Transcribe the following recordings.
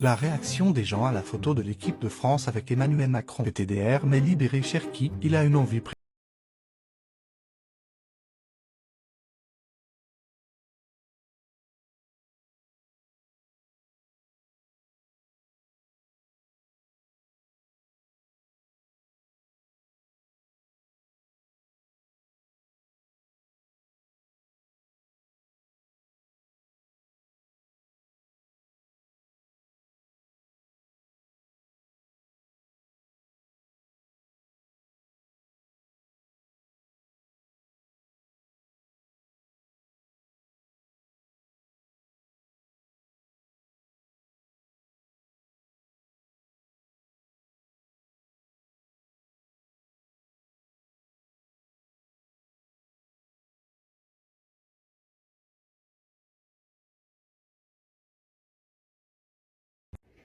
La réaction des gens à la photo de l'équipe de France avec Emmanuel Macron et TDR mais libéré Cherki, il a une envie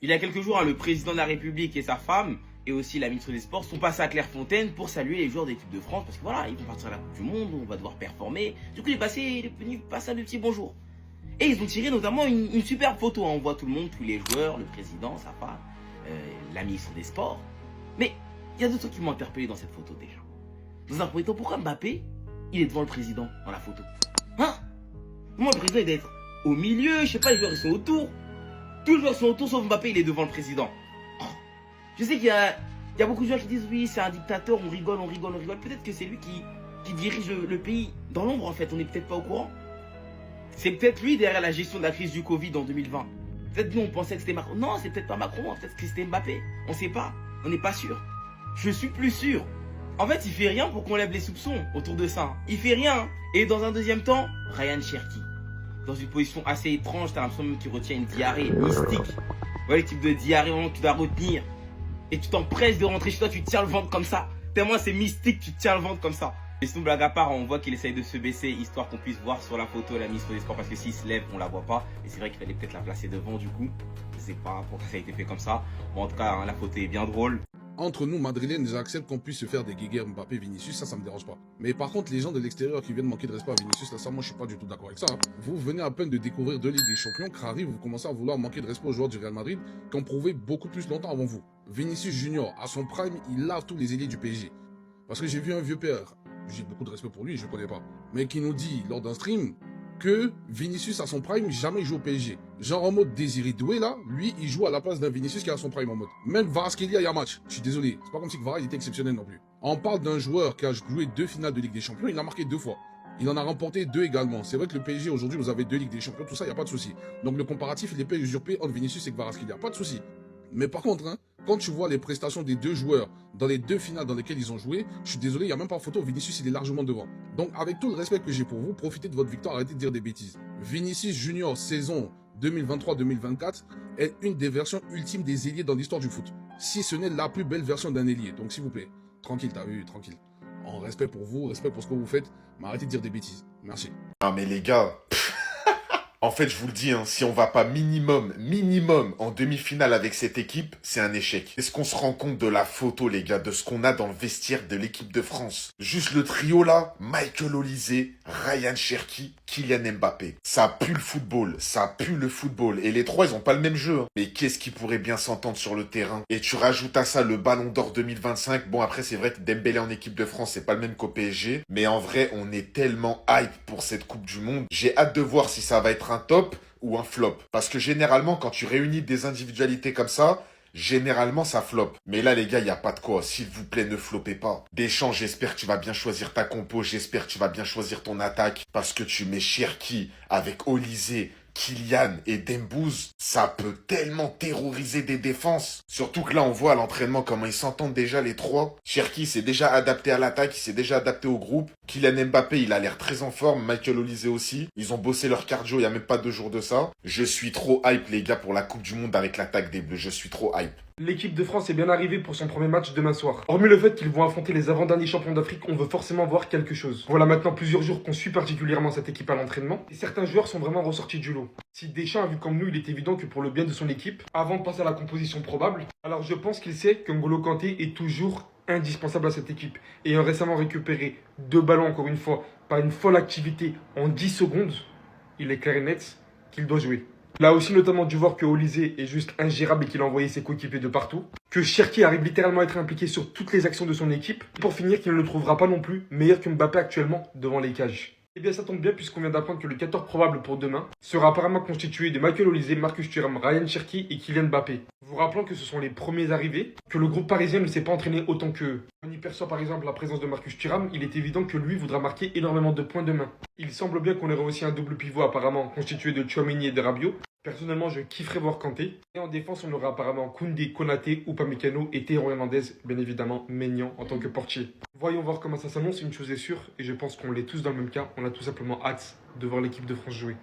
Il y a quelques jours, le président de la République et sa femme, et aussi la ministre des Sports, sont passés à Clairefontaine pour saluer les joueurs d'équipe de France. Parce que voilà, ils vont partir à la Coupe du Monde, on va devoir performer. Du coup, il est venu passer un petit bonjour. Et ils ont tiré notamment une superbe photo. On voit tout le monde, tous les joueurs, le président, sa femme, la ministre des Sports. Mais il y a d'autres trucs qui m'ont interpellé dans cette photo déjà. Dans un premier temps, pourquoi Mbappé, il est devant le président dans la photo? Hein? Moi, le président, il doit être au milieu, je sais pas, les joueurs, ils sont autour. Tous les joueurs sont autour, sauf Mbappé, il est devant le président. Oh. Je sais qu'il y a beaucoup de joueurs qui disent oui, c'est un dictateur, on rigole, on rigole, on rigole. Peut-être que c'est lui qui dirige le pays dans l'ombre, en fait, on n'est peut-être pas au courant. C'est peut-être lui derrière la gestion de la crise du Covid en 2020. Peut-être nous, on pensait que c'était Macron. Non, c'est peut-être pas Macron, peut-être que c'était Mbappé. On sait pas, on n'est pas sûr. Je suis plus sûr. En fait, il fait rien pour qu'on lève les soupçons autour de ça. Il fait rien. Et dans un deuxième temps, Ryan Cherki. Dans une position assez étrange, t'as l'impression même qu'il retient une diarrhée mystique. Ouais, le type de diarrhée vraiment que tu dois retenir. Et tu t'empresses de rentrer chez toi, tu tiens le ventre comme ça. Tellement c'est mystique, tu tiens le ventre comme ça. Et sinon, blague à part, on voit qu'il essaye de se baisser, histoire qu'on puisse voir sur la photo la ministre des Sports, parce que s'il se lève, on la voit pas. Et c'est vrai qu'il fallait peut-être la placer devant du coup. Je sais pas pourquoi ça a été fait comme ça. Bon, en tout cas, hein, la photo est bien drôle. Entre nous, Madrilènes, j'accepte qu'on puisse se faire des guéguerres Mbappé, Vinicius, ça me dérange pas. Mais par contre, les gens de l'extérieur qui viennent manquer de respect à Vinicius, là, ça, moi, je suis pas du tout d'accord avec ça. Hein. Vous venez à peine de découvrir 2 Ligues des Champions, Crary, vous commencez à vouloir manquer de respect aux joueurs du Real Madrid, qui ont prouvé beaucoup plus longtemps avant vous. Vinicius Junior, à son prime, il lave tous les ailiers du PSG. Parce que j'ai vu un vieux père, j'ai beaucoup de respect pour lui, je le connais pas, mais qui nous dit, lors d'un stream, que Vinicius à son prime, jamais joue au PSG. Genre en mode Désiré Doué là, lui il joue à la place d'un Vinicius qui est à son prime en mode. Même Kvaratskhelia il y a match, je suis désolé, c'est pas comme si Kvarat était exceptionnel non plus. On parle d'un joueur qui a joué 2 finales de Ligue des Champions, il a marqué 2 fois. Il en a remporté 2 également. C'est vrai que le PSG aujourd'hui vous avez 2 Ligues des Champions, tout ça, il n'y a pas de souci. Donc le comparatif il est pas usurpé entre Vinicius et Kvaratskhelia, pas de souci. Mais par contre, hein, quand tu vois les prestations des 2 joueurs dans les 2 finales dans lesquelles ils ont joué, je suis désolé, il n'y a même pas photo, Vinicius il est largement devant. Donc avec tout le respect que j'ai pour vous, profitez de votre victoire, arrêtez de dire des bêtises. Vinicius Junior saison 2023-2024 est une des versions ultimes des ailiers dans l'histoire du foot. Si ce n'est la plus belle version d'un ailier. Donc s'il vous plaît, tranquille, t'as vu, tranquille. En respect pour vous, respect pour ce que vous faites, mais arrêtez de dire des bêtises. Merci. Ah mais les gars, en fait je vous le dis, hein, si on va pas minimum en demi-finale avec cette équipe, c'est un échec. Est-ce qu'on se rend compte de la photo les gars, de ce qu'on a dans le vestiaire de l'équipe de France? Juste le trio là, Michael Olise, Ryan Cherki, Kylian Mbappé. Ça pue le football, ça pue le football. Et les trois ils ont pas le même jeu. Hein. Mais qu'est-ce qui pourrait bien s'entendre sur le terrain? Et tu rajoutes à ça le Ballon d'Or 2025. Bon après c'est vrai que Dembélé en équipe de France c'est pas le même qu'au PSG. Mais en vrai on est tellement hype pour cette Coupe du Monde. J'ai hâte de voir si ça va être un top ou un flop. Parce que généralement, quand tu réunis des individualités comme ça, généralement, ça flop. Mais là, les gars, il n'y a pas de quoi. S'il vous plaît, ne flopez pas. Deschamps, j'espère que tu vas bien choisir ta compo. J'espère que tu vas bien choisir ton attaque. Parce que tu mets Cherki avec Olise, Kylian et Dembouz, ça peut tellement terroriser des défenses. Surtout que là, on voit à l'entraînement comment ils s'entendent déjà les trois. Cherki s'est déjà adapté à l'attaque, il s'est déjà adapté au groupe. Kylian Mbappé, il a l'air très en forme. Michael Olise aussi. Ils ont bossé leur cardio il n'y a même pas 2 jours de ça. Je suis trop hype, les gars, pour la Coupe du Monde avec l'attaque des Bleus. Je suis trop hype. L'équipe de France est bien arrivée pour son premier match demain soir. Hormis le fait qu'ils vont affronter les avant-derniers champions d'Afrique, on veut forcément voir quelque chose. Voilà maintenant plusieurs jours qu'on suit particulièrement cette équipe à l'entraînement. Et certains joueurs sont vraiment ressortis du lot. Si Deschamps a vu comme nous, il est évident que pour le bien de son équipe, avant de passer à la composition probable, alors je pense qu'il sait que N'Golo Kanté est toujours indispensable à cette équipe. Ayant récemment récupéré 2 ballons encore une fois, par une folle activité en 10 secondes, il est clair et net qu'il doit jouer. Il a aussi notamment dû voir que Olysée est juste ingérable et qu'il a envoyé ses coéquipiers de partout. Que Cherki arrive littéralement à être impliqué sur toutes les actions de son équipe. Et pour finir, qu'il ne le trouvera pas non plus meilleur que Mbappé actuellement devant les cages. Eh bien ça tombe bien puisqu'on vient d'apprendre que le 14 probable pour demain sera apparemment constitué de Michael Olysée, Marcus Thuram, Ryan Cherki et Kylian Mbappé. Vous rappelant que ce sont les premiers arrivés, que le groupe parisien ne s'est pas entraîné autant qu'eux. On y perçoit par exemple la présence de Marcus Thuram, il est évident que lui voudra marquer énormément de points demain. Il semble bien qu'on aurait aussi un double pivot apparemment constitué de Tchouaméni et de Rabiot. Personnellement, je kifferais voir Kanté. Et en défense, on aura apparemment Koundé, Konaté, Upamecano et Théo Hernandez, bien évidemment Maignan en tant que portier. Voyons voir comment ça s'annonce, une chose est sûre, et je pense qu'on l'est tous dans le même cas, on a tout simplement hâte de voir l'équipe de France jouer.